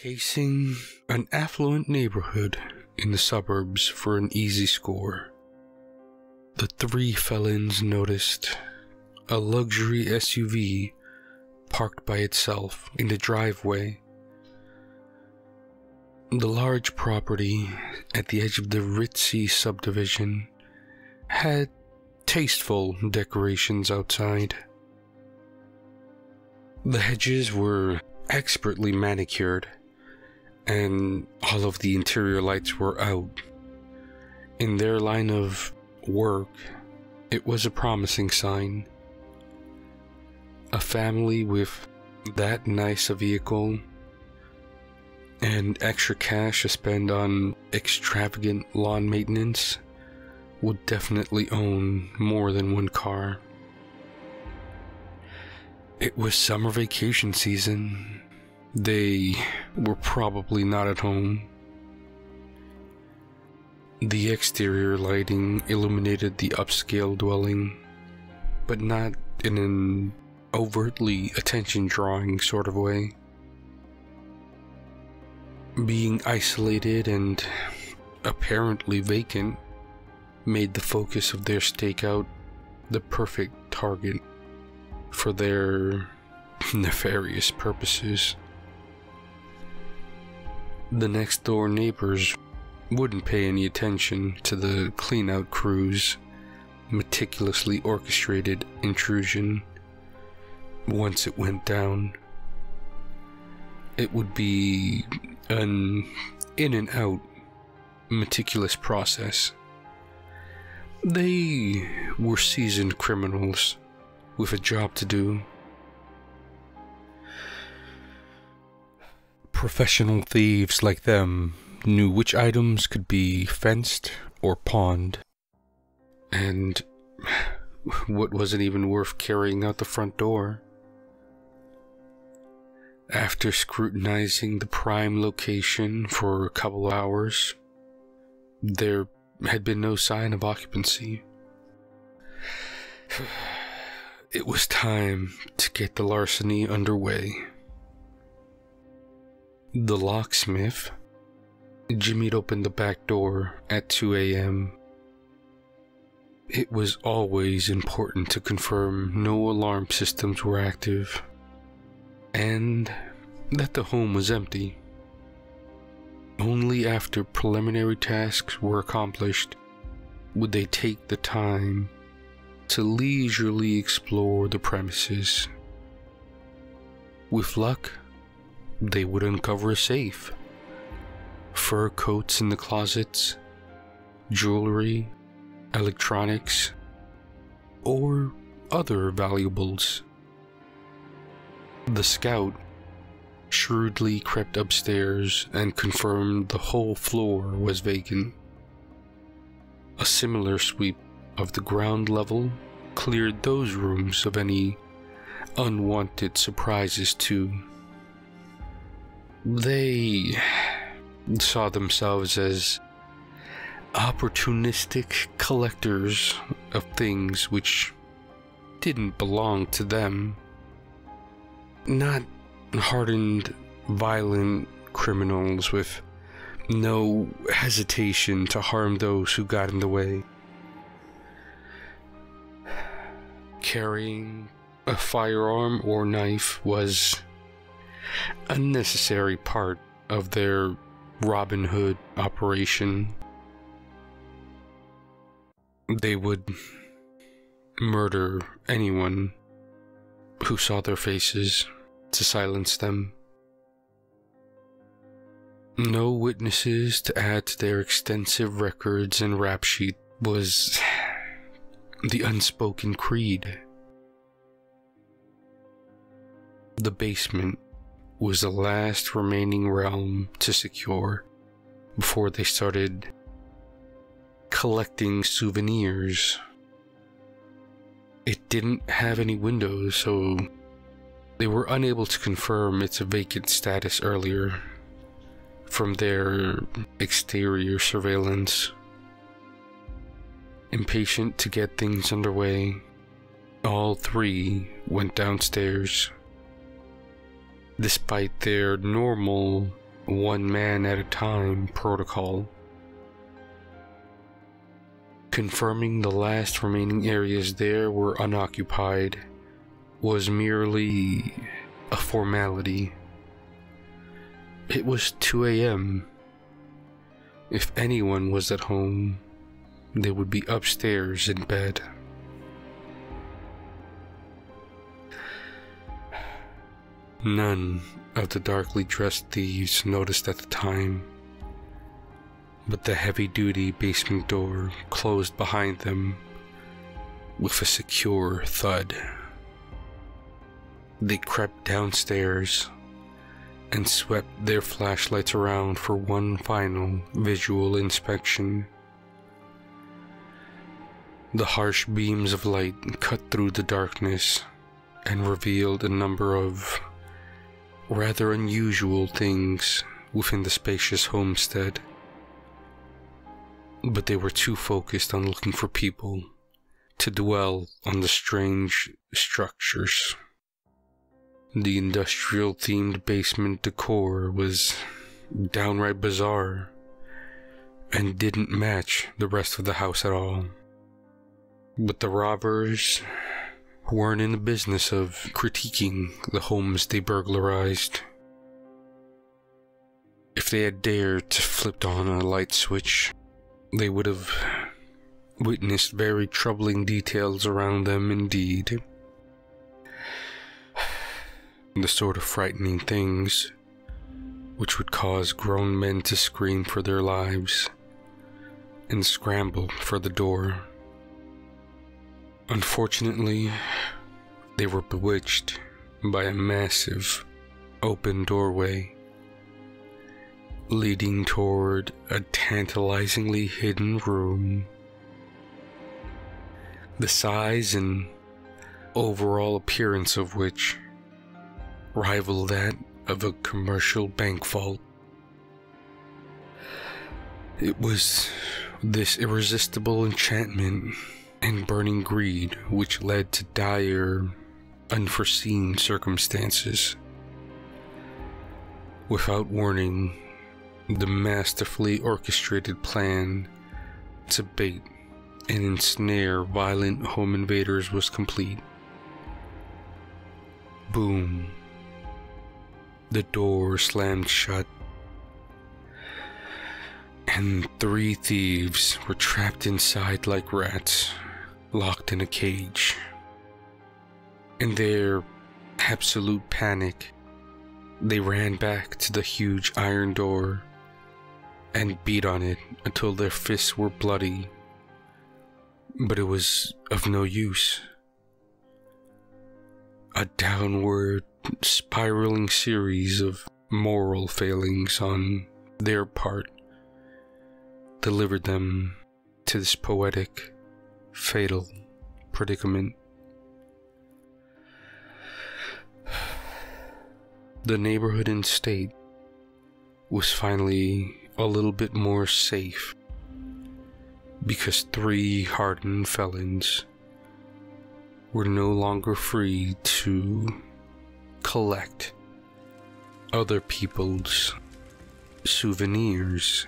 Casing an affluent neighborhood in the suburbs for an easy score. The three felons noticed a luxury SUV parked by itself in the driveway. The large property at the edge of the ritzy subdivision had tasteful decorations outside. The hedges were expertly manicured, and all of the interior lights were out. In their line of work, it was a promising sign. A family with that nice a vehicle and extra cash to spend on extravagant lawn maintenance would definitely own more than one car. It was summer vacation season. They were probably not at home. The exterior lighting illuminated the upscale dwelling, but not in an overtly attention-drawing sort of way. Being isolated and apparently vacant made the focus of their stakeout the perfect target for their nefarious purposes. The next-door neighbors wouldn't pay any attention to the clean-out crew's meticulously orchestrated intrusion. Once it went down, it would be an in-and-out, meticulous process. They were seasoned criminals with a job to do. Professional thieves like them knew which items could be fenced or pawned, and what wasn't even worth carrying out the front door. After scrutinizing the prime location for a couple hours, there had been no sign of occupancy. It was time to get the larceny underway. The locksmith jimmied open the back door at 2 a.m. It was always important to confirm no alarm systems were active, and that the home was empty. Only after preliminary tasks were accomplished would they take the time to leisurely explore the premises. With luck, they would uncover a safe, fur coats in the closets, jewelry, electronics, or other valuables. The scout shrewdly crept upstairs and confirmed the whole floor was vacant. A similar sweep of the ground level cleared those rooms of any unwanted surprises too. They saw themselves as opportunistic collectors of things which didn't belong to them. Not hardened, violent criminals with no hesitation to harm those who got in the way. Carrying a firearm or knife was a necessary part of their Robin Hood operation. They would murder anyone who saw their faces to silence them. No witnesses to add to their extensive records and rap sheet was the unspoken creed. The basement was the last remaining realm to secure before they started collecting souvenirs. It didn't have any windows, so they were unable to confirm its vacant status earlier from their exterior surveillance. Impatient to get things underway, all three went downstairs. Despite their normal one man at a time protocol. Confirming the last remaining areas there were unoccupied was merely a formality. It was 2 a.m. If anyone was at home, they would be upstairs in bed. None of the darkly dressed thieves noticed at the time, but the heavy-duty basement door closed behind them with a secure thud. They crept downstairs and swept their flashlights around for one final visual inspection. The harsh beams of light cut through the darkness and revealed a number of rather unusual things within the spacious homestead. But they were too focused on looking for people to dwell on the strange structures. The industrial-themed basement decor was downright bizarre and didn't match the rest of the house at all. But the robbers weren't in the business of critiquing the homes they burglarized. If they had dared to flip on a light switch, they would have witnessed very troubling details around them indeed. The sort of frightening things which would cause grown men to scream for their lives and scramble for the door. Unfortunately, they were bewitched by a massive open doorway leading toward a tantalizingly hidden room. The size and overall appearance of which rivaled that of a commercial bank vault. It was this irresistible enchantment and burning greed which led to dire, unforeseen circumstances. Without warning, the masterfully orchestrated plan to bait and ensnare violent home invaders was complete. Boom. The door slammed shut, and 3 thieves were trapped inside like rats, locked in a cage. In their absolute panic, they ran back to the huge iron door and beat on it until their fists were bloody. But it was of no use. A downward spiraling series of moral failings on their part delivered them to this poetic, fatal predicament. The neighborhood and state was finally a little bit more safe because 3 hardened felons were no longer free to collect other people's souvenirs.